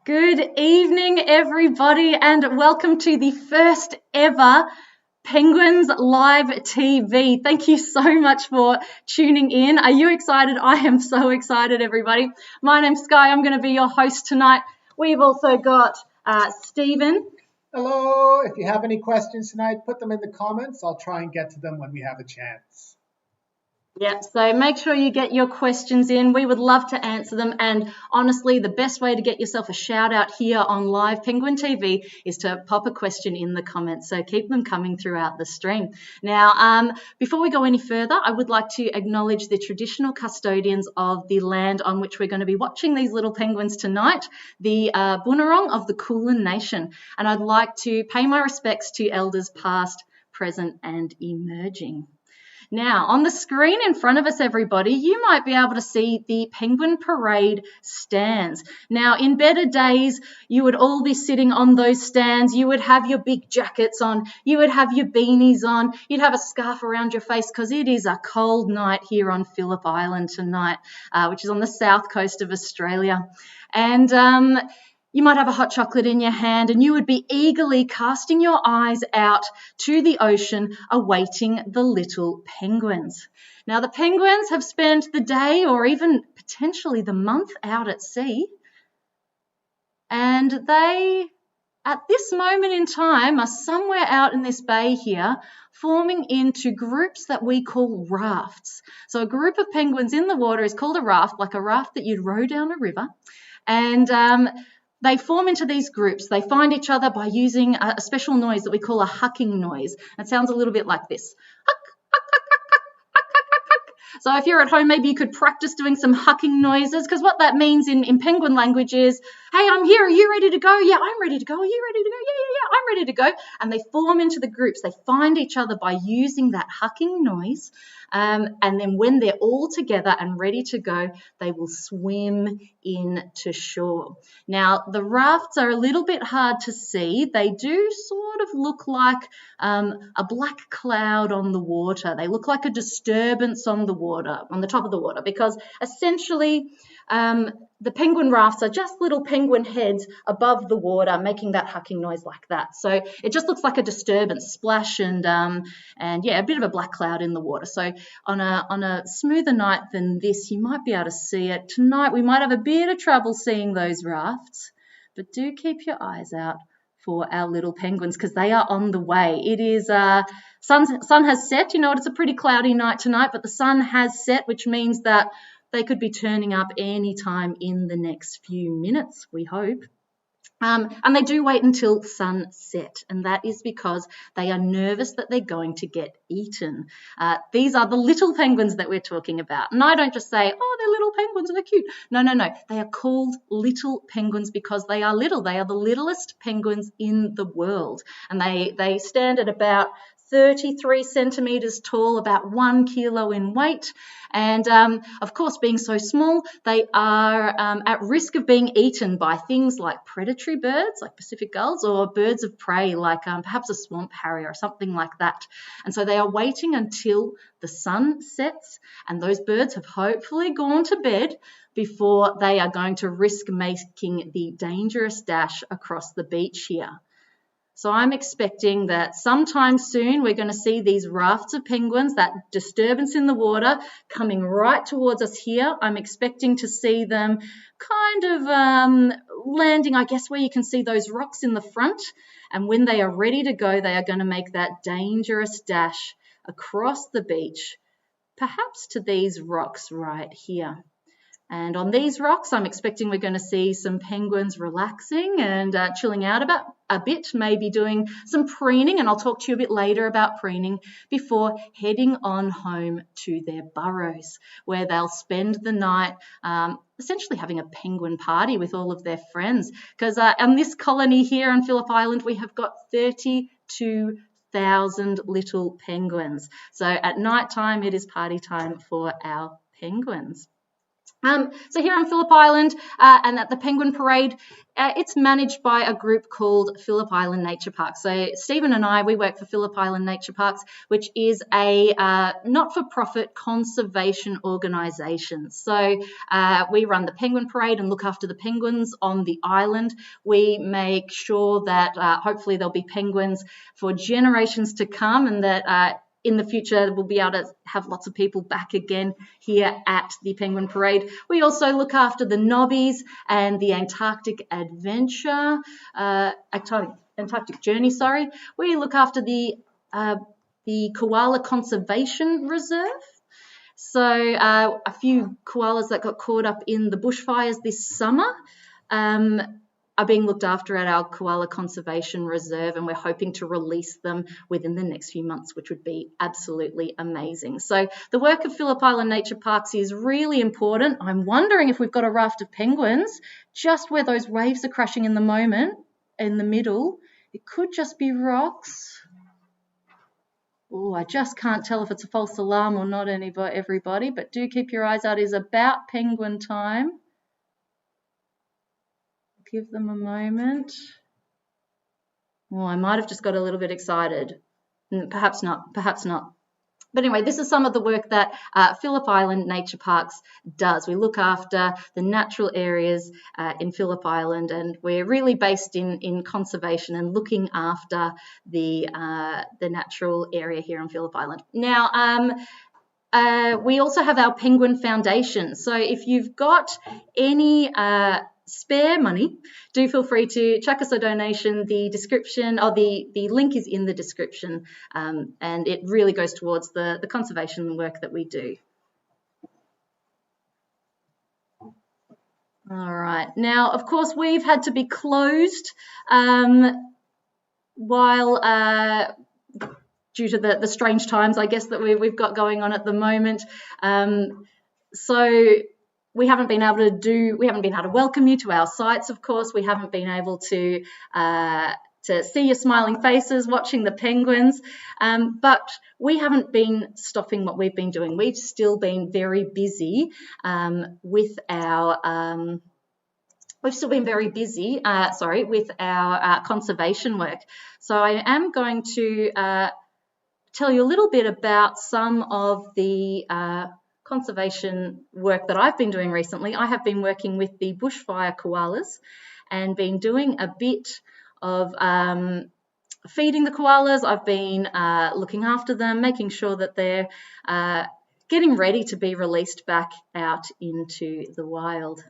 Good evening, everybody, and welcome to the first ever Penguins Live TV. Thank you so much for tuning in. Are you excited? I am so excited, everybody. My name's Sky. I'm going to be your host tonight. We've also got Stephen. Hello. If you have any questions tonight, put them in the comments. I'll try and get to them when we have a chance. Yeah, so make sure you get your questions in. We would love to answer them. And honestly, the best way to get yourself a shout out here on Live Penguin TV is to pop a question in the comments. So keep them coming throughout the stream. Now, before we go any further, I would like to acknowledge the traditional custodians of the land on which we're going to be watching these little penguins tonight, the Boonwurrung of the Kulin Nation. And I'd like to pay my respects to elders past, present, and emerging. Now, on the screen in front of us, everybody, you might be able to see the Penguin Parade stands. Now, in better days, you would all be sitting on those stands. You would have your big jackets on. You would have your beanies on. You'd have a scarf around your face because it is a cold night here on Phillip Island tonight, which is on the south coast of Australia. And you might have a hot chocolate in your hand and you would be eagerly casting your eyes out to the ocean awaiting the little penguins. Now, the penguins have spent the day or even potentially the month out at sea, and they, at this moment in time, are somewhere out in this bay here forming into groups that we call rafts. So a group of penguins in the water is called a raft, like a raft that you'd row down a river, and they form into these groups. They find each other by using a special noise that we call a hucking noise. It sounds a little bit like this. Huck, huck, huck, huck, huck, huck, huck, huck. So if you're at home, maybe you could practice doing some hucking noises, because what that means in penguin language is, hey, I'm here. Are you ready to go? Yeah, I'm ready to go. Are you ready to go? Yeah, I'm ready to go. And they form into the groups. They find each other by using that hucking noise. And then when they're all together and ready to go, they will swim in to shore. Now, the rafts are a little bit hard to see. They do sort of look like a black cloud on the water. They look like a disturbance on the water, on the top of the water, because essentially the penguin rafts are just little penguin heads above the water making that hucking noise like that. So it just looks like a disturbance, splash, and yeah, a bit of a black cloud in the water. So on a smoother night than this, you might be able to see it. Tonight we might have a bit of trouble seeing those rafts, but do keep your eyes out for our little penguins because they are on the way. It is sun has set. You know what? It's a pretty cloudy night tonight, but the sun has set, which means that they could be turning up any time in the next few minutes, we hope. And they do wait until sunset, and that is because they are nervous that they're going to get eaten. These are the little penguins that we're talking about. And I don't just say, oh, they're little penguins and they're cute. No. They are called little penguins because they are little. They are the littlest penguins in the world. And they stand at about 33 centimetres tall, about 1 kilo in weight. And of course, being so small, they are at risk of being eaten by things like predatory birds, like Pacific gulls, or birds of prey, like perhaps a swamp harrier or something like that. And so they are waiting until the sun sets, and those birds have hopefully gone to bed before they are going to risk making the dangerous dash across the beach here. So I'm expecting that sometime soon we're going to see these rafts of penguins, that disturbance in the water, coming right towards us here. I'm expecting to see them kind of landing, I guess, where you can see those rocks in the front. And when they are ready to go, they are going to make that dangerous dash across the beach, perhaps to these rocks right here. And on these rocks, I'm expecting we're going to see some penguins relaxing and chilling out a bit, maybe doing some preening, and I'll talk to you a bit later about preening, before heading on home to their burrows, where they'll spend the night essentially having a penguin party with all of their friends. Because on this colony here on Phillip Island, we have got 32,000 little penguins. So at night time, it is party time for our penguins. So here on Phillip Island and at the Penguin Parade, it's managed by a group called Phillip Island Nature Park. So Stephen and I, we work for Phillip Island Nature Parks, which is a not-for-profit conservation organisation. So we run the Penguin Parade and look after the penguins on the island. We make sure that hopefully there'll be penguins for generations to come, and that in the future, we'll be able to have lots of people back again here at the Penguin Parade. We also look after the Nobbies and the Antarctic Adventure, Antarctic Journey, sorry. We look after the Koala Conservation Reserve. So a few koalas that got caught up in the bushfires this summer are being looked after at our Koala Conservation Reserve, and we're hoping to release them within the next few months, which would be absolutely amazing. So the work of Phillip Island Nature Parks is really important. I'm wondering if we've got a raft of penguins just where those waves are crashing in the moment, in the middle. It could just be rocks. Oh, I just can't tell if it's a false alarm or not, everybody, but do keep your eyes out. It is about penguin time. Give them a moment. Oh, I might have just got a little bit excited. Perhaps not, perhaps not. But anyway, this is some of the work that Phillip Island Nature Parks does. We look after the natural areas in Phillip Island, and we're really based in conservation and looking after the natural area here on Phillip Island. Now, we also have our Penguin Foundation. So if you've got any spare money, do feel free to chuck us a donation. The description, or the link is in the description, and it really goes towards the conservation work that we do. All right, now of course we've had to be closed while due to the strange times, I guess, that we've got going on at the moment. So we haven't been able to welcome you to our sites, of course. We haven't been able to see your smiling faces watching the penguins, but we haven't been stopping what we've been doing. We've still been very busy with our conservation work. So I am going to tell you a little bit about some of the conservation work that I've been doing recently. I have been working with the bushfire koalas and been doing a bit of feeding the koalas. I've been looking after them, making sure that they're getting ready to be released back out into the wild.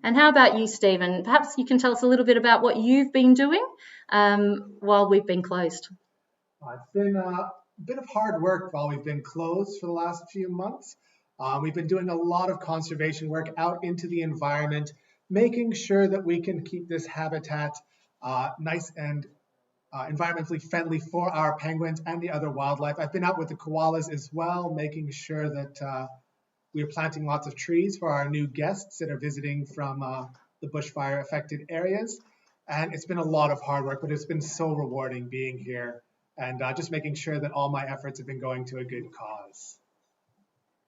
And how about you, Stephen? Perhaps you can tell us a little bit about what you've been doing while we've been closed. It's been a bit of hard work while we've been closed for the last few months. We've been doing a lot of conservation work out into the environment, making sure that we can keep this habitat nice and environmentally friendly for our penguins and the other wildlife. I've been out with the koalas as well, making sure that we are planting lots of trees for our new guests that are visiting from the bushfire affected areas. And it's been a lot of hard work, but it's been so rewarding being here and just making sure that all my efforts have been going to a good cause.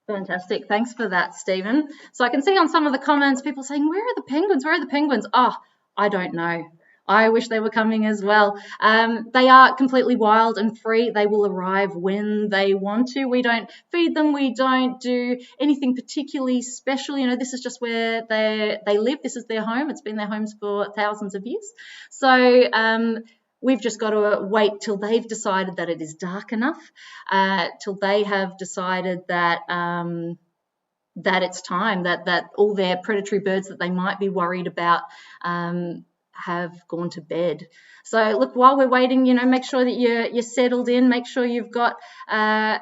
Fantastic. Thanks for that, Stephen. So I can see on some of the comments, people saying, where are the penguins? Where are the penguins? Oh, I don't know. I wish they were coming as well. They are completely wild and free. They will arrive when they want to. We don't feed them. We don't do anything particularly special. You know, this is just where they live. This is their home. It's been their homes for thousands of years. So we've just got to wait till they've decided that it is dark enough, till they have decided that that it's time, that all their predatory birds that they might be worried about have gone to bed. So look, while we're waiting, you know, make sure that you're settled in, make sure you've got a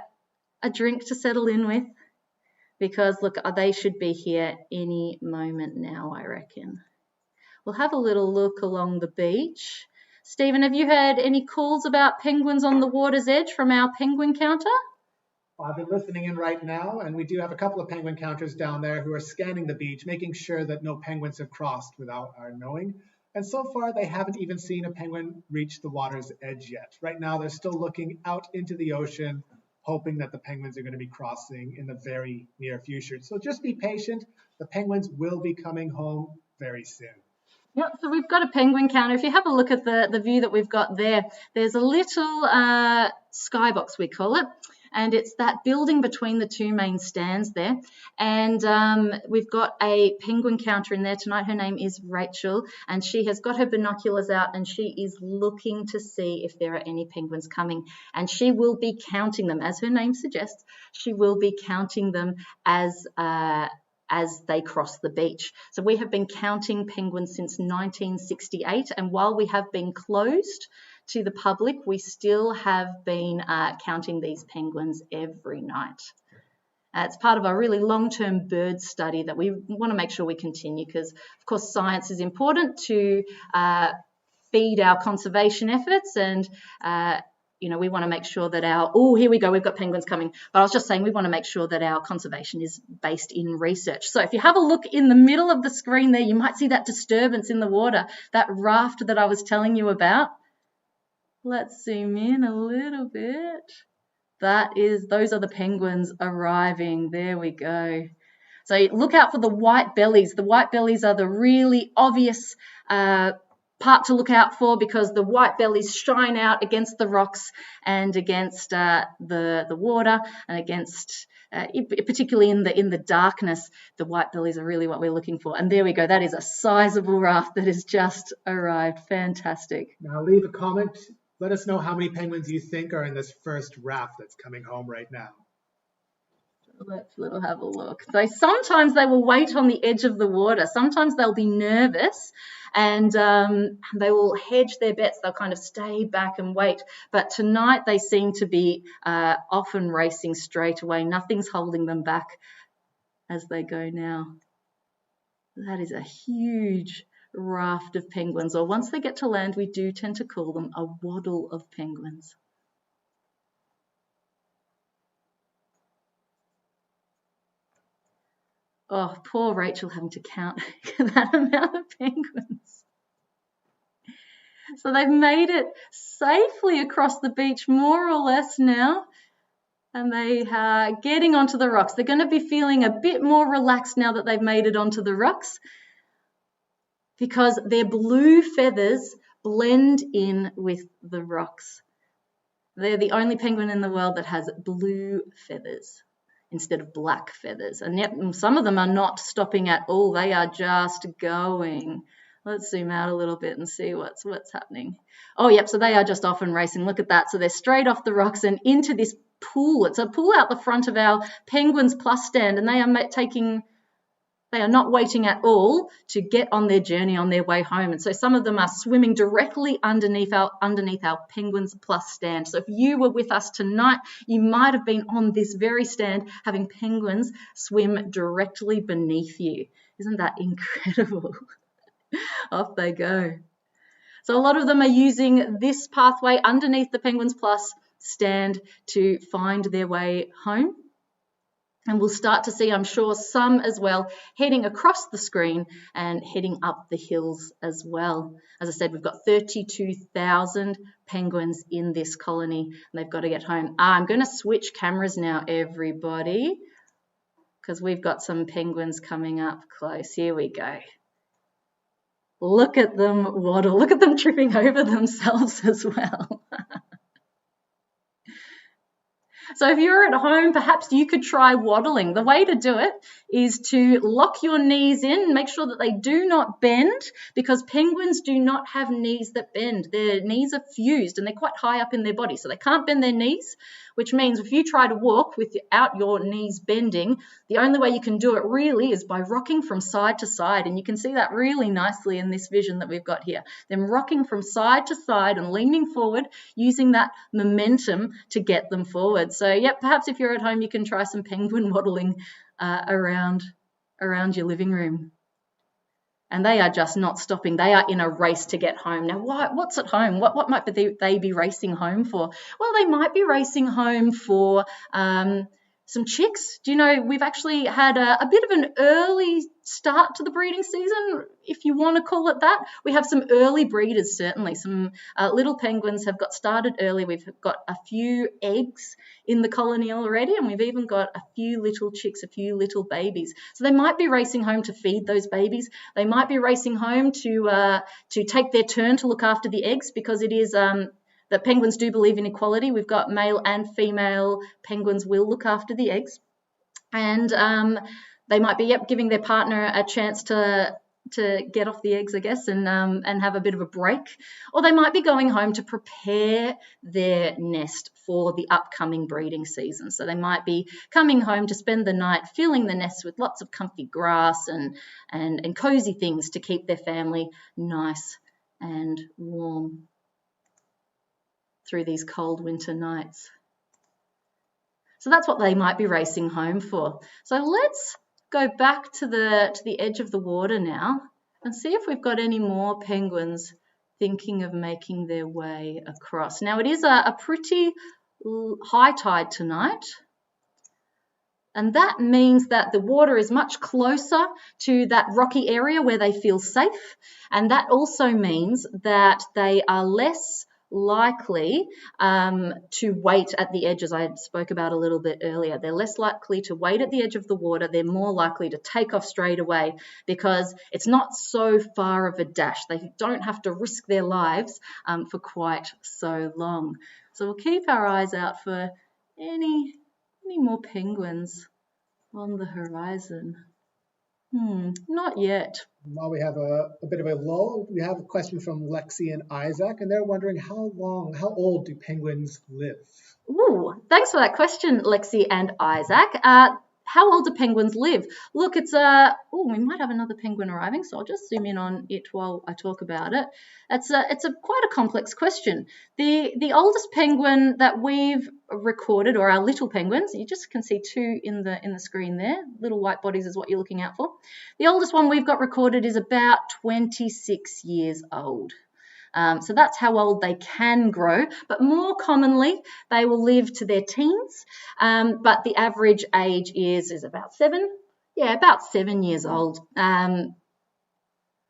drink to settle in with, because look, they should be here any moment now, I reckon. We'll have a little look along the beach. Stephen, have you heard any calls about penguins on the water's edge from our penguin counter? Well, I've been listening in right now, and we do have a couple of penguin counters down there who are scanning the beach, making sure that no penguins have crossed without our knowing. And so far, they haven't even seen a penguin reach the water's edge yet. Right now, they're still looking out into the ocean hoping that the penguins are going to be crossing in the very near future. So just be patient. The penguins will be coming home very soon. Yep, so we've got a penguin counter. If you have a look at the view that we've got there, there's a little skybox, we call it, and it's that building between the two main stands there. And we've got a penguin counter in there tonight. Her name is Rachel, and she has got her binoculars out and she is looking to see if there are any penguins coming. And she will be counting them, as her name suggests. She will be counting them as they cross the beach. So we have been counting penguins since 1968, and while we have been closed to the public, we still have been counting these penguins every night. It's part of a really long-term bird study that we want to make sure we continue because, of course, science is important to feed our conservation efforts, and we want to make sure that here we go, we've got penguins coming. But I was just saying we want to make sure that our conservation is based in research. So if you have a look in the middle of the screen there, you might see that disturbance in the water, that raft that I was telling you about. Let's zoom in a little bit. Those are the penguins arriving. There we go. So look out for the white bellies. The white bellies are the really obvious part to look out for because the white bellies shine out against the rocks and against the water and against particularly in the darkness. The white bellies are really what we're looking for. And there we go. That is a sizable raft that has just arrived. Fantastic. Now leave a comment. Let us know how many penguins you think are in this first raft that's coming home right now. Let's have a look. So sometimes they will wait on the edge of the water. Sometimes they'll be nervous and they will hedge their bets. They'll kind of stay back and wait. But tonight they seem to be often racing straight away. Nothing's holding them back as they go now. That is a huge raft of penguins. Or once they get to land, we do tend to call them a waddle of penguins. Oh, poor Rachel having to count that amount of penguins. So they've made it safely across the beach, more or less now, and they are getting onto the rocks. They're going to be feeling a bit more relaxed now that they've made it onto the rocks because their blue feathers blend in with the rocks. They're the only penguin in the world that has blue feathers instead of black feathers. And yet some of them are not stopping at all. They are just going. Let's zoom out a little bit and see what's happening. Oh, yep, so they are just off and racing. Look at that. So they're straight off the rocks and into this pool. It's a pool out the front of our Penguins Plus stand, and they are not waiting at all to get on their journey on their way home. And so some of them are swimming directly underneath our Penguins Plus stand. So if you were with us tonight, you might have been on this very stand having penguins swim directly beneath you. Isn't that incredible? Off they go. So a lot of them are using this pathway underneath the Penguins Plus stand to find their way home. And we'll start to see, I'm sure, some as well heading across the screen and heading up the hills as well. As I said, we've got 32,000 penguins in this colony, and they've got to get home. I'm going to switch cameras now, everybody, because we've got some penguins coming up close. Here we go. Look at them waddle. Look at them tripping over themselves as well. So if you're at home, perhaps you could try waddling. The way to do it is to lock your knees in, make sure that they do not bend, because penguins do not have knees that bend. Their knees are fused and they're quite high up in their body, so they can't bend their knees, which means if you try to walk without your knees bending, the only way you can do it really is by rocking from side to side. And you can see that really nicely in this vision that we've got here. Them rocking from side to side and leaning forward, using that momentum to get them forward. So, yep, perhaps if you're at home, you can try some penguin waddling around your living room. And they are just not stopping. They are in a race to get home. Now, what's at home? What might they be racing home for? Well, they might be racing home for some chicks. Do you know we've actually had a bit of an early start to the breeding season, if you want to call it that. We have some early breeders, certainly. Some little penguins have got started early. We've got a few eggs in the colony already, and we've even got a few little chicks, a few little babies. So they might be racing home to feed those babies. They might be racing home to take their turn to look after the eggs, because it is that penguins do believe in equality. We've got male and female penguins will look after the eggs, and they might be giving their partner a chance to get off the eggs, I guess, and have a bit of a break. Or they might be going home to prepare their nest for the upcoming breeding season. So they might be coming home to spend the night filling the nest with lots of comfy grass and cozy things to keep their family nice and warm through these cold winter nights. So that's what they might be racing home for. So let's go back to the edge of the water now and see if we've got any more penguins thinking of making their way across. Now it is a pretty high tide tonight, and that means that the water is much closer to that rocky area where they feel safe, and that also means that they are less likely to wait at the edge, as I spoke about a little bit earlier. They're less likely to wait at the edge of the water. They're more likely to take off straight away because it's not so far of a dash. They don't have to risk their lives for quite so long. So we'll keep our eyes out for any more penguins on the horizon. Not yet. While we have a bit of a lull, we have a question from Lexi and Isaac, and they're wondering how old do penguins live? Ooh, thanks for that question, Lexi and Isaac. How old do penguins live? Look, it's we might have another penguin arriving, so I'll just zoom in on it while I talk about it. It's quite a complex question. The oldest penguin that we've recorded, or our little penguins, you just can see two in the screen there. Little white bodies is what you're looking out for. The oldest one we've got recorded is about 26 years old. So that's how old they can grow, but more commonly they will live to their teens, but the average age is about 7 years old.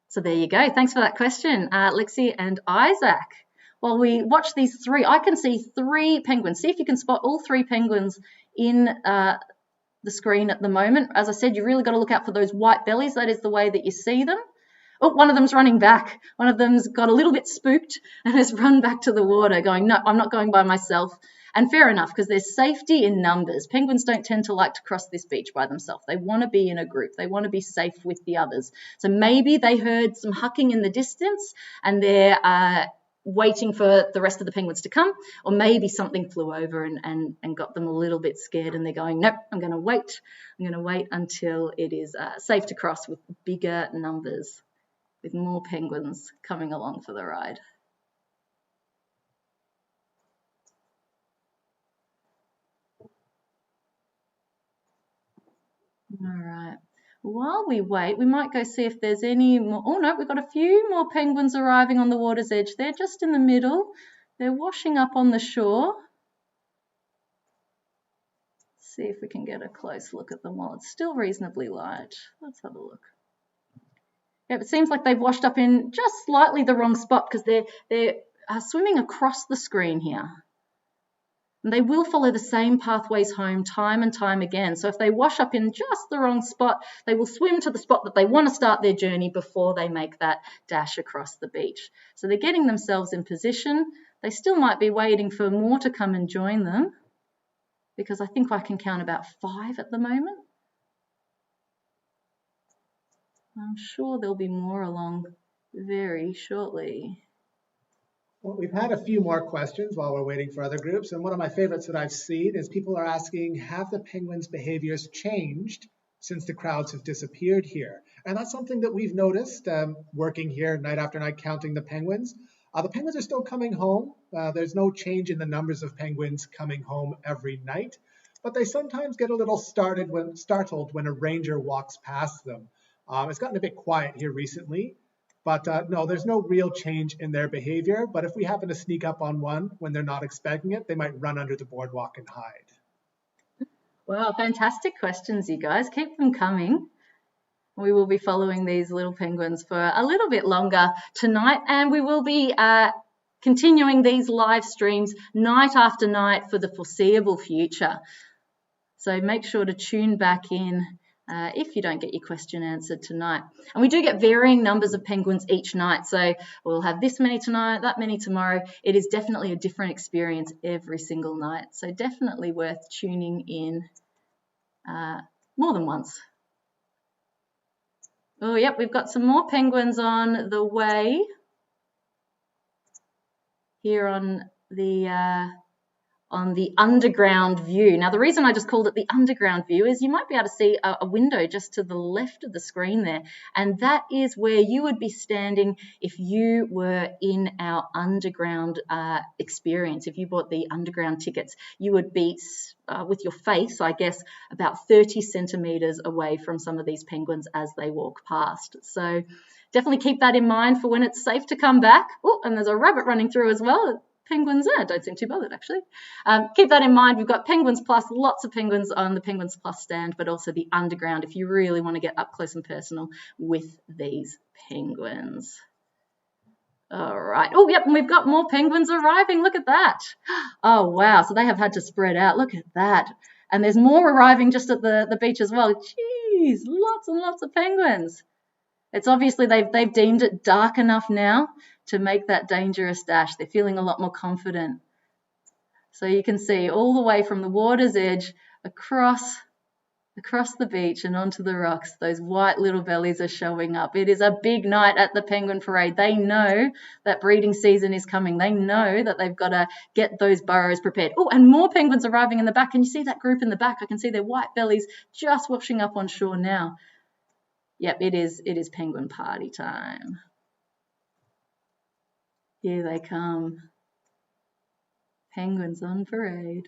So there you go. Thanks for that question, Lexi and Isaac. While we watch these three, I can see 3 penguins. See if you can spot all 3 penguins in the screen at the moment. As I said, you really got to look out for those white bellies. That is the way that you see them. Oh, one of them's running back. One of them's got a little bit spooked and has run back to the water going, no, I'm not going by myself. And fair enough, because there's safety in numbers. Penguins don't tend to like to cross this beach by themselves. They want to be in a group. They want to be safe with the others. So maybe they heard some hucking in the distance and they're waiting for the rest of the penguins to come, or maybe something flew over and got them a little bit scared and they're going, nope, I'm going to wait. I'm going to wait until it is safe to cross with bigger numbers, with more penguins coming along for the ride. All right. While we wait, we might go see if there's any more. Oh, no, we've got a few more penguins arriving on the water's edge. They're just in the middle. They're washing up on the shore. Let's see if we can get a close look at them while it's still reasonably light. Let's have a look. Yeah, it seems like they've washed up in just slightly the wrong spot because they're swimming across the screen here. And they will follow the same pathways home time and time again. So if they wash up in just the wrong spot, they will swim to the spot that they want to start their journey before they make that dash across the beach. So they're getting themselves in position. They still might be waiting for more to come and join them, because I think I can count about 5 at the moment. I'm sure there'll be more along very shortly. Well, we've had a few more questions while we're waiting for other groups, and one of my favorites that I've seen is people are asking, have the penguins' behaviors changed since the crowds have disappeared here? And that's something that we've noticed working here night after night counting the penguins. The penguins are still coming home. There's no change in the numbers of penguins coming home every night, but they sometimes get a little startled when a ranger walks past them. It's gotten a bit quiet here recently. But no, there's no real change in their behavior. But if we happen to sneak up on one when they're not expecting it, they might run under the boardwalk and hide. Well, fantastic questions, you guys. Keep them coming. We will be following these little penguins for a little bit longer tonight, and we will be continuing these live streams night after night for the foreseeable future. So make sure to tune back in if you don't get your question answered tonight. And we do get varying numbers of penguins each night. So we'll have this many tonight, that many tomorrow. It is definitely a different experience every single night. So definitely worth tuning in more than once. Oh, yep, we've got some more penguins on the way here on the underground view. Now, the reason I just called it the underground view is you might be able to see a window just to the left of the screen there, and that is where you would be standing if you were in our underground experience. If you bought the underground tickets, you would be with your face, I guess, about 30 centimeters away from some of these penguins as they walk past. So definitely keep that in mind for when it's safe to come back. Oh, and there's a rabbit running through as well. Penguins don't seem too bothered, actually. Keep that in mind. We've got Penguins Plus, lots of penguins on the Penguins Plus stand, but also the underground if you really want to get up close and personal with these penguins. All right. Oh, yep, and we've got more penguins arriving. Look at that. Oh, wow. So they have had to spread out. Look at that. And there's more arriving just at the beach as well. Jeez, lots and lots of penguins. It's obviously they've deemed it dark enough now to make that dangerous dash. They're feeling a lot more confident. So you can see all the way from the water's edge across the beach and onto the rocks, those white little bellies are showing up. It is a big night at the Penguin Parade. They know that breeding season is coming. They know that they've got to get those burrows prepared. Oh, and more penguins arriving in the back. Can you see that group in the back? I can see their white bellies just washing up on shore now. Yep, it is penguin party time. Here they come. Penguins on parade.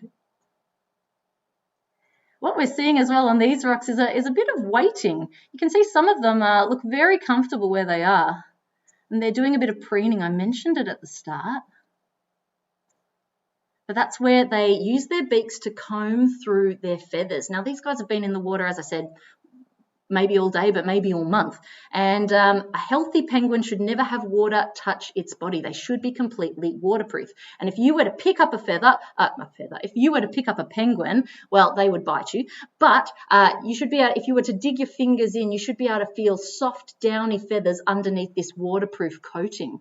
What we're seeing as well on these rocks is a bit of weighting. You can see some of them look very comfortable where they are. And they're doing a bit of preening. I mentioned it at the start. But that's where they use their beaks to comb through their feathers. Now, these guys have been in the water, as I said, maybe all day, but maybe all month. And a healthy penguin should never have water touch its body. They should be completely waterproof. And if you were to pick up if you were to pick up a penguin, well, they would bite you. But you should be able, if you were to dig your fingers in, you should be able to feel soft, downy feathers underneath this waterproof coating.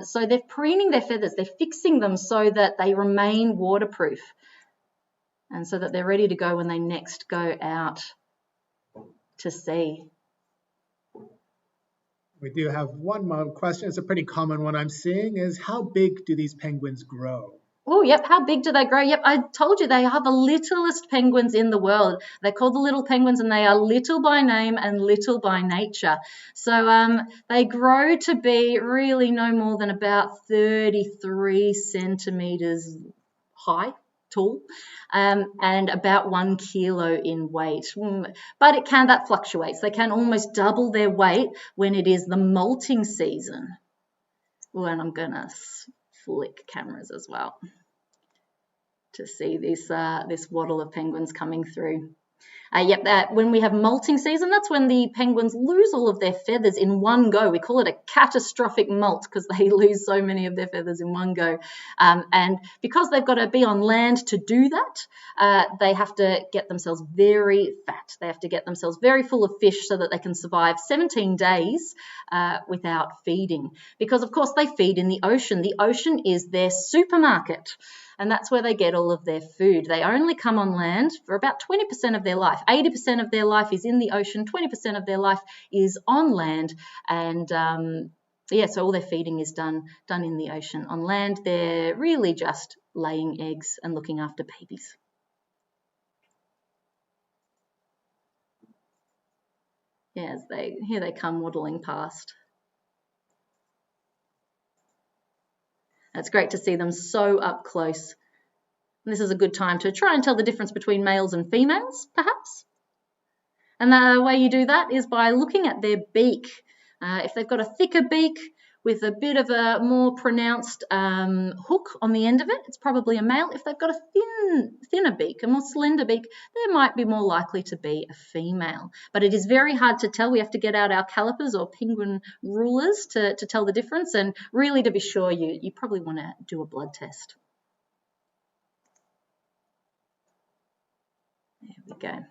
So they're preening their feathers. They're fixing them so that they remain waterproof and so that they're ready to go when they next go out to sea. We do have one more question. It's a pretty common one I'm seeing is how big do these penguins grow? Oh, yep. How big do they grow? Yep, I told you they are the littlest penguins in the world. They're called the little penguins and they are little by name and little by nature. So they grow to be really no more than about 33 centimeters high. Tall, and about 1 kilo in weight. But that fluctuates. They can almost double their weight when it is the molting season. Oh, and I'm gonna flick cameras as well to see this waddle of penguins coming through. When we have molting season, that's when the penguins lose all of their feathers in one go. We call it a catastrophic molt because they lose so many of their feathers in one go. And because they've got to be on land to do that, they have to get themselves very fat. They have to get themselves very full of fish so that they can survive 17 days without feeding. Because, of course, they feed in the ocean. The ocean is their supermarket. And that's where they get all of their food. They only come on land for about 20% of their life. 80% of their life is in the ocean, 20% of their life is on land. And so all their feeding is done in the ocean. On land, they're really just laying eggs and looking after babies. Yeah, here they come waddling past. It's great to see them so up close. And this is a good time to try and tell the difference between males and females, perhaps. And the way you do that is by looking at their beak. If they've got a thicker beak with a bit of a more pronounced hook on the end of it, it's probably a male. If they've got a thinner beak, a more slender beak, they might be more likely to be a female. But it is very hard to tell. We have to get out our calipers or penguin rulers to tell the difference, and really to be sure, you probably want to do a blood test. There we go.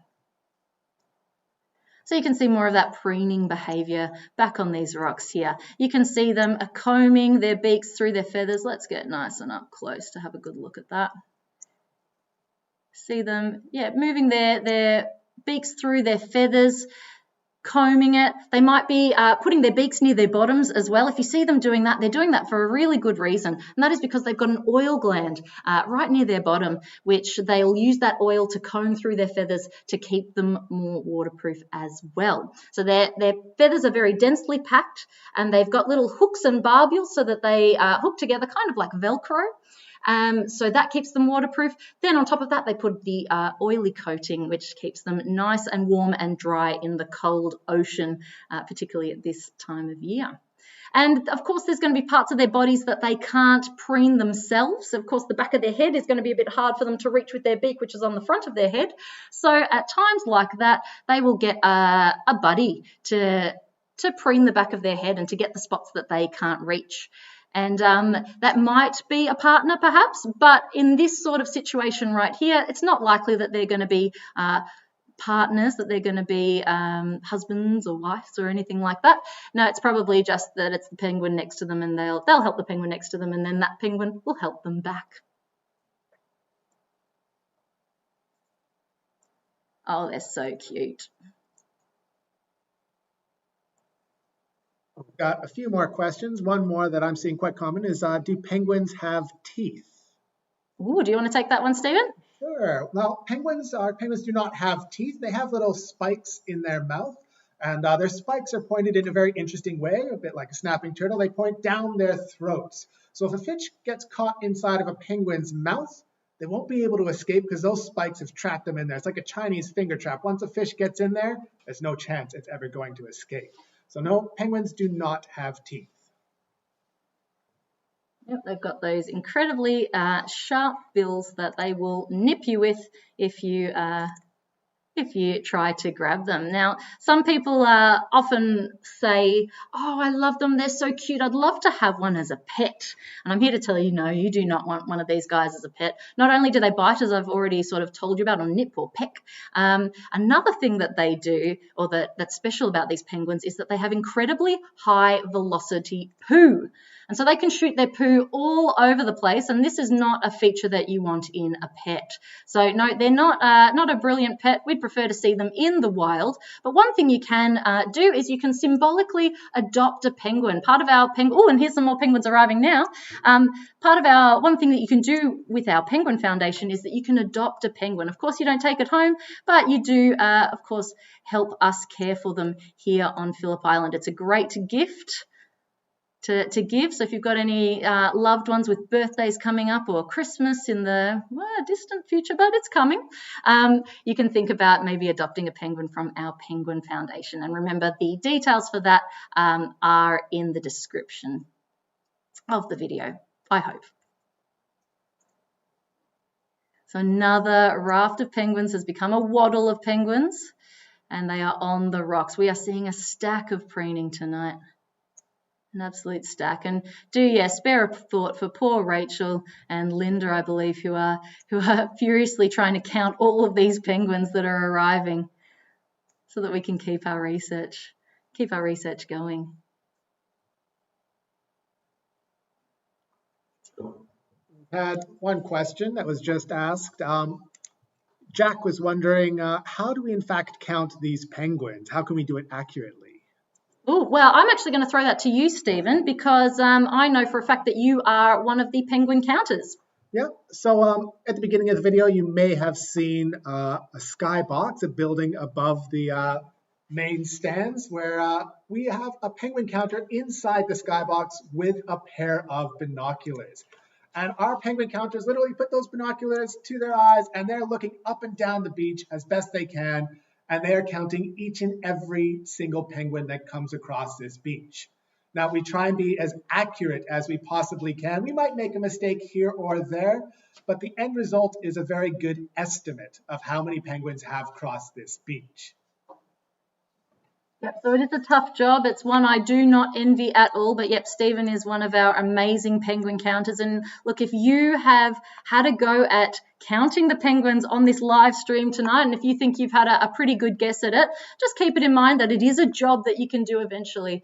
So you can see more of that preening behaviour back on these rocks here. You can see them combing their beaks through their feathers. Let's get nice and up close to have a good look at that. See them, yeah, moving their beaks through their feathers, combing it. They might be putting their beaks near their bottoms as well. If you see them doing that, they're doing that for a really good reason, and that is because they've got an oil gland right near their bottom, which they'll use that oil to comb through their feathers to keep them more waterproof as well. So their feathers are very densely packed, and they've got little hooks and barbules so that they hook together kind of like Velcro. So that keeps them waterproof. Then on top of that, they put the oily coating, which keeps them nice and warm and dry in the cold ocean, particularly at this time of year. And of course, there's going to be parts of their bodies that they can't preen themselves. Of course, the back of their head is going to be a bit hard for them to reach with their beak, which is on the front of their head. So at times like that, they will get a buddy to preen the back of their head and to get the spots that they can't reach. And that might be a partner perhaps, but in this sort of situation right here, it's not likely that they're going to be partners, that they're going to be husbands or wives or anything like that. No, it's probably just that it's the penguin next to them, and they'll help the penguin next to them, and then that penguin will help them back. Oh, they're so cute. I've got a few more questions. One more that I'm seeing quite common is, do penguins have teeth? Ooh, do you want to take that one, Stephen? Sure. Well, penguins do not have teeth. They have little spikes in their mouth, and their spikes are pointed in a very interesting way, a bit like a snapping turtle. They point down their throats. So if a fish gets caught inside of a penguin's mouth, they won't be able to escape because those spikes have trapped them in there. It's like a Chinese finger trap. Once a fish gets in there, there's no chance it's ever going to escape. So no, penguins do not have teeth. Yep, they've got those incredibly sharp bills that they will nip you with if you try to grab them. Now, some people often say, oh, I love them, they're so cute, I'd love to have one as a pet. And I'm here to tell you, no, you do not want one of these guys as a pet. Not only do they bite, as I've already sort of told you about, or nip or peck, another thing that they do, or that's special about these penguins, is that they have incredibly high velocity poo. And so they can shoot their poo all over the place, and this is not a feature that you want in a pet. So no, they're not a brilliant pet. We'd prefer to see them in the wild. But one thing you can do is you can symbolically adopt a penguin. Part of our penguin, oh, and here's some more penguins arriving now. One thing that you can do with our Penguin Foundation is that you can adopt a penguin. Of course, you don't take it home, but you do, of course, help us care for them here on Phillip Island. It's a great gift to give. So if you've got any loved ones with birthdays coming up, or Christmas in the distant future, but it's coming, you can think about maybe adopting a penguin from our Penguin Foundation. And remember, the details for that are in the description of the video, I hope. So another raft of penguins has become a waddle of penguins, and they are on the rocks. We are seeing a stack of preening tonight. An absolute stack. And spare a thought for poor Rachel and Linda, I believe, who are furiously trying to count all of these penguins that are arriving, so that we can keep our research going. We had one question that was just asked. Jack was wondering, how do we in fact count these penguins? How can we do it accurately? Oh, well, I'm actually going to throw that to you, Stephen, because I know for a fact that you are one of the penguin counters. Yeah, so at the beginning of the video, you may have seen a skybox, a building above the main stands, where we have a penguin counter inside the skybox with a pair of binoculars. And our penguin counters literally put those binoculars to their eyes, and they're looking up and down the beach as best they can, and they are counting each and every single penguin that comes across this beach. Now, we try and be as accurate as we possibly can. We might make a mistake here or there, but the end result is a very good estimate of how many penguins have crossed this beach. Yep, so it is a tough job. It's one I do not envy at all, but yep, Stephen is one of our amazing penguin counters. And look, if you have had a go at counting the penguins on this live stream tonight, and if you think you've had a pretty good guess at it, just keep it in mind that it is a job that you can do eventually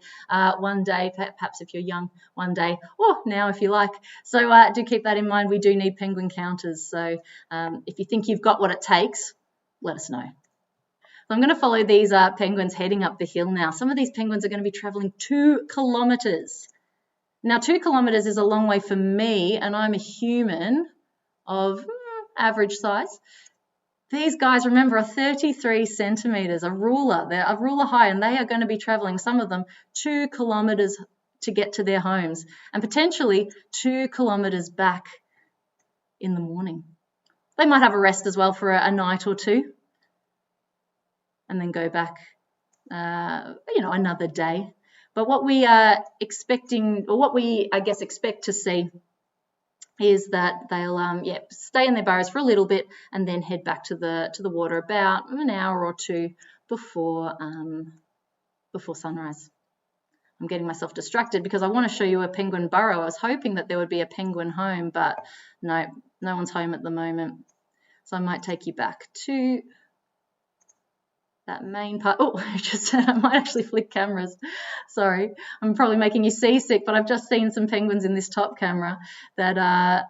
one day, perhaps if you're young one day, or now if you like. So do keep that in mind. We do need penguin counters. So if you think you've got what it takes, let us know. So I'm going to follow these penguins heading up the hill now. Some of these penguins are going to be traveling 2 kilometers. Now, 2 kilometers is a long way for me, and I'm a human of average size. These guys, remember, are 33 centimeters, a ruler. They're a ruler high, and they are going to be traveling, some of them, 2 kilometers to get to their homes, and potentially 2 kilometers back in the morning. They might have a rest as well for a night or two, and then go back, another day. But what we are expecting, or what we, I guess, expect to see is that they'll, stay in their burrows for a little bit and then head back to the water about an hour or two before sunrise. I'm getting myself distracted because I want to show you a penguin burrow. I was hoping that there would be a penguin home, but no one's home at the moment. So I might take you back to that main part. Oh, I might actually flick cameras. Sorry, I'm probably making you seasick, but I've just seen some penguins in this top camera that are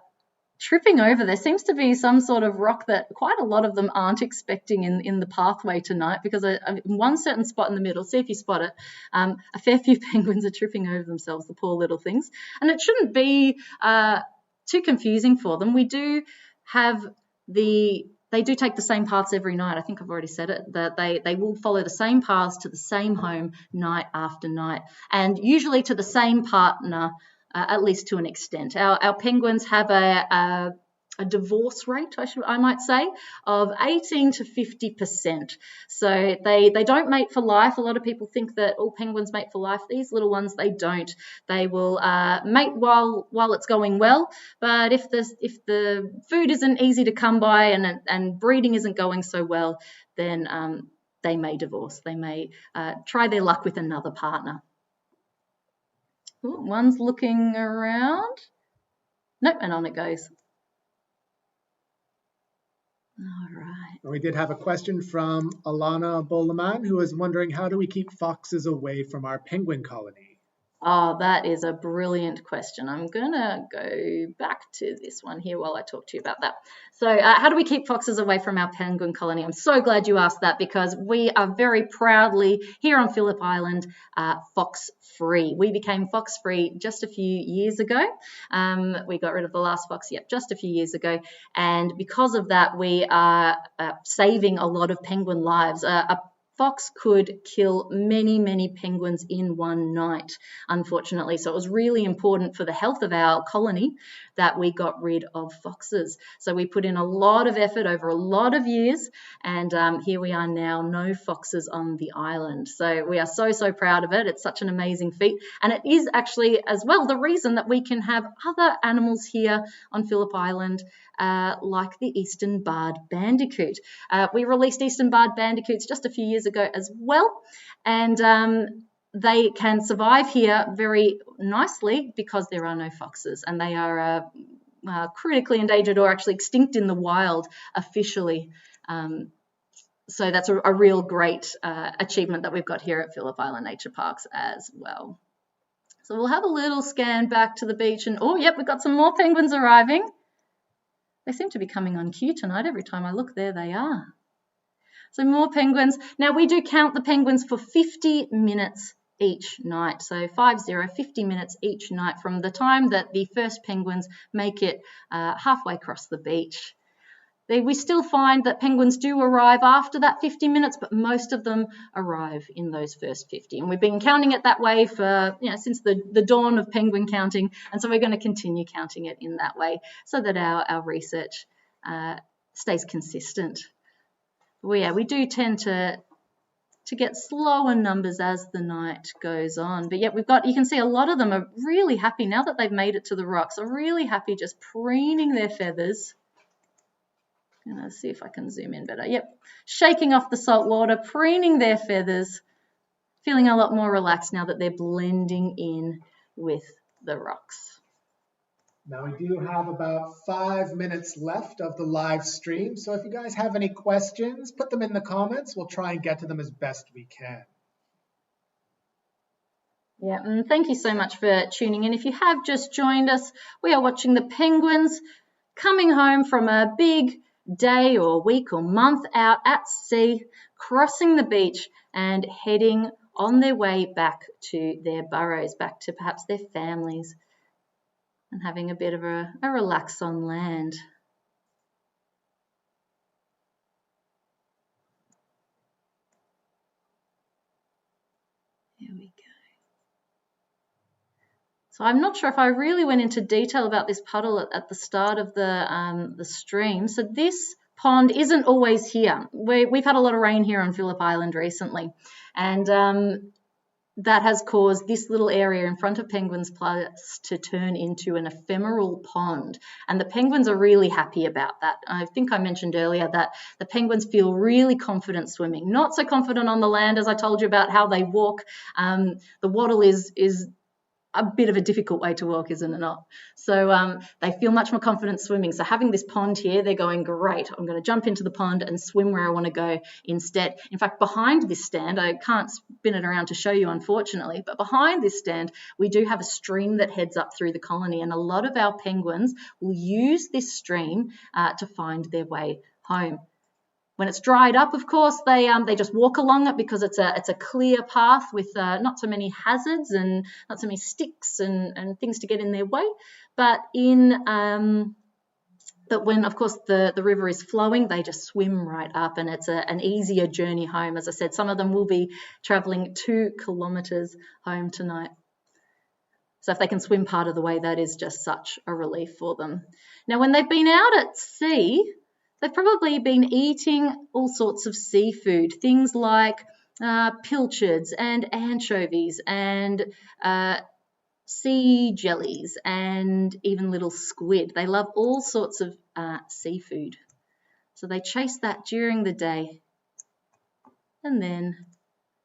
tripping over. There seems to be some sort of rock that quite a lot of them aren't expecting in the pathway tonight, because in one certain spot in the middle, see if you spot it, a fair few penguins are tripping over themselves, the poor little things. And it shouldn't be too confusing for them. We do have they do take the same paths every night. I think I've already said it, that they will follow the same paths to the same home night after night, and usually to the same partner, at least to an extent. Our penguins have a divorce rate, I might say, of 18 to 50%. So they don't mate for life. A lot of people think that all penguins mate for life. These little ones, they don't. They will mate while it's going well, but if the food isn't easy to come by and breeding isn't going so well, then they may divorce. They may try their luck with another partner. Ooh, one's looking around. Nope, and on it goes. All right. We did have a question from Alana Bolaman, who is wondering, how do we keep foxes away from our penguin colony? Oh, that is a brilliant question. I'm going to go back to this one here while I talk to you about that. So how do we keep foxes away from our penguin colony? I'm so glad you asked that, because we are very proudly here on Phillip Island fox-free. We became fox-free just a few years ago. We got rid of the last fox, just a few years ago. And because of that, we are saving a lot of penguin lives. A fox could kill many, many penguins in one night, unfortunately. So it was really important for the health of our colony that we got rid of foxes. So we put in a lot of effort over a lot of years, and here we are now, no foxes on the island. So we are so, so proud of it. It's such an amazing feat. And it is actually as well the reason that we can have other animals here on Phillip Island, like the eastern barred bandicoot. We released eastern barred bandicoots just a few years ago as well, and they can survive here very nicely because there are no foxes, and they are critically endangered, or actually extinct in the wild officially. So that's a real great achievement that we've got here at Phillip Island Nature Parks as well. So we'll have a little scan back to the beach, and oh, yep, we've got some more penguins arriving. They seem to be coming on cue tonight. Every time I look, there they are. So more penguins. Now, we do count the penguins for 50 minutes each night. So 50 minutes each night from the time that the first penguins make it halfway across the beach. We still find that penguins do arrive after that 50 minutes, but most of them arrive in those first 50. And we've been counting it that way for, since the dawn of penguin counting. And so we're going to continue counting it in that way so that our research stays consistent. Well, we do tend to to get slower numbers as the night goes on. But yet you can see a lot of them are really happy now that they've made it to the rocks, are really happy just preening their feathers. Let's see if I can zoom in better. Yep, shaking off the salt water, preening their feathers, feeling a lot more relaxed now that they're blending in with the rocks. Now we do have about 5 minutes left of the live stream, so if you guys have any questions, put them in the comments. We'll try and get to them as best we can. Yeah, and thank you so much for tuning in. If you have just joined us, we are watching the penguins coming home from a big day or week or month out at sea, crossing the beach and heading on their way back to their burrows, back to perhaps their families, and having a bit of a relax on land. There we go. So I'm not sure if I really went into detail about this puddle at the start of the stream. So this pond isn't always here. We've had a lot of rain here on Phillip Island recently, and that has caused this little area in front of Penguins Plus to turn into an ephemeral pond. And the penguins are really happy about that. I think I mentioned earlier that the penguins feel really confident swimming. Not so confident on the land, as I told you about how they walk. The waddle is a bit of a difficult way to walk, isn't it not? So they feel much more confident swimming. So having this pond here, they're going, great, I'm going to jump into the pond and swim where I want to go instead. In fact, behind this stand, I can't spin it around to show you, unfortunately, but behind this stand, we do have a stream that heads up through the colony, and a lot of our penguins will use this stream to find their way home. When it's dried up, of course, they just walk along it because it's a clear path with not so many hazards and not so many sticks and things to get in their way. But but when, of course, the river is flowing, they just swim right up, and it's an easier journey home. As I said, some of them will be travelling 2 kilometres home tonight. So if they can swim part of the way, that is just such a relief for them. Now, when they've been out at sea, they've probably been eating all sorts of seafood, things like pilchards and anchovies and sea jellies and even little squid. They love all sorts of seafood. So they chase that during the day. And then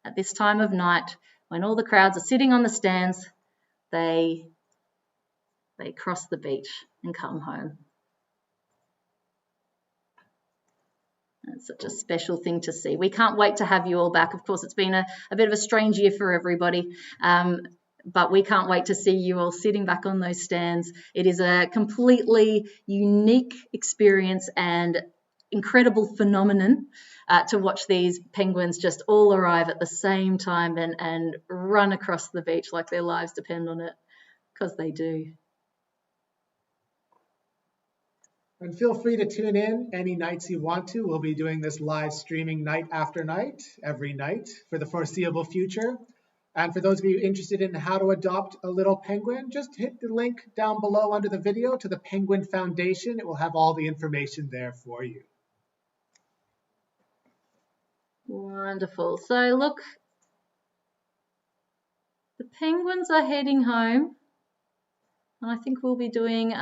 at this time of night, when all the crowds are sitting on the stands, they cross the beach and come home. It's such a special thing to see. We can't wait to have you all back. Of course, it's been a bit of a strange year for everybody, but we can't wait to see you all sitting back on those stands. It is a completely unique experience and incredible phenomenon to watch these penguins just all arrive at the same time and run across the beach like their lives depend on it, because they do. And feel free to tune in any nights you want to. We'll be doing this live streaming night after night, every night for the foreseeable future. And for those of you interested in how to adopt a little penguin, just hit the link down below under the video to the Penguin Foundation. It will have all the information there for you. Wonderful. So look, the penguins are heading home. And I think we'll be doing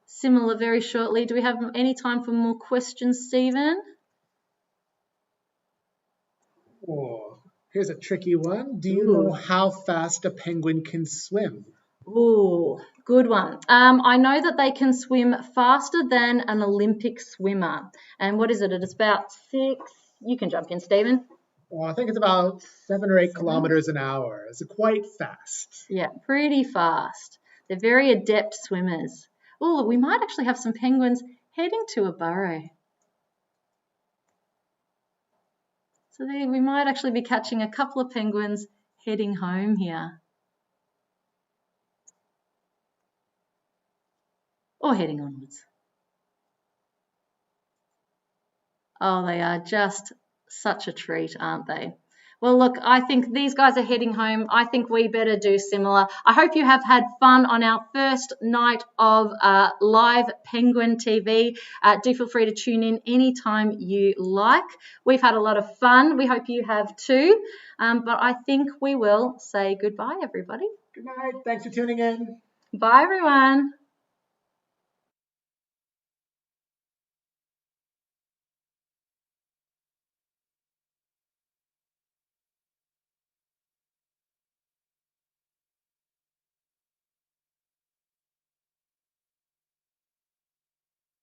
similar very shortly. Do we have any time for more questions, Stephen? Oh, here's a tricky one. Do you know how fast a penguin can swim? Ooh, good one. I know that they can swim faster than an Olympic swimmer. And what is it? It's about 6. You can jump in, Stephen. Well, I think it's about 7 or 8 kilometers an hour. It's quite fast. Yeah, pretty fast. They're very adept swimmers. Oh, we might actually have some penguins heading to a burrow. So we might actually be catching a couple of penguins heading home here. Or heading onwards. Oh, they are just such a treat, aren't they? Well, look, I think these guys are heading home. I think we better do similar. I hope you have had fun on our first night of live Penguin TV. Do feel free to tune in anytime you like. We've had a lot of fun. We hope you have too. But I think we will say goodbye, everybody. Good night. Thanks for tuning in. Bye, everyone.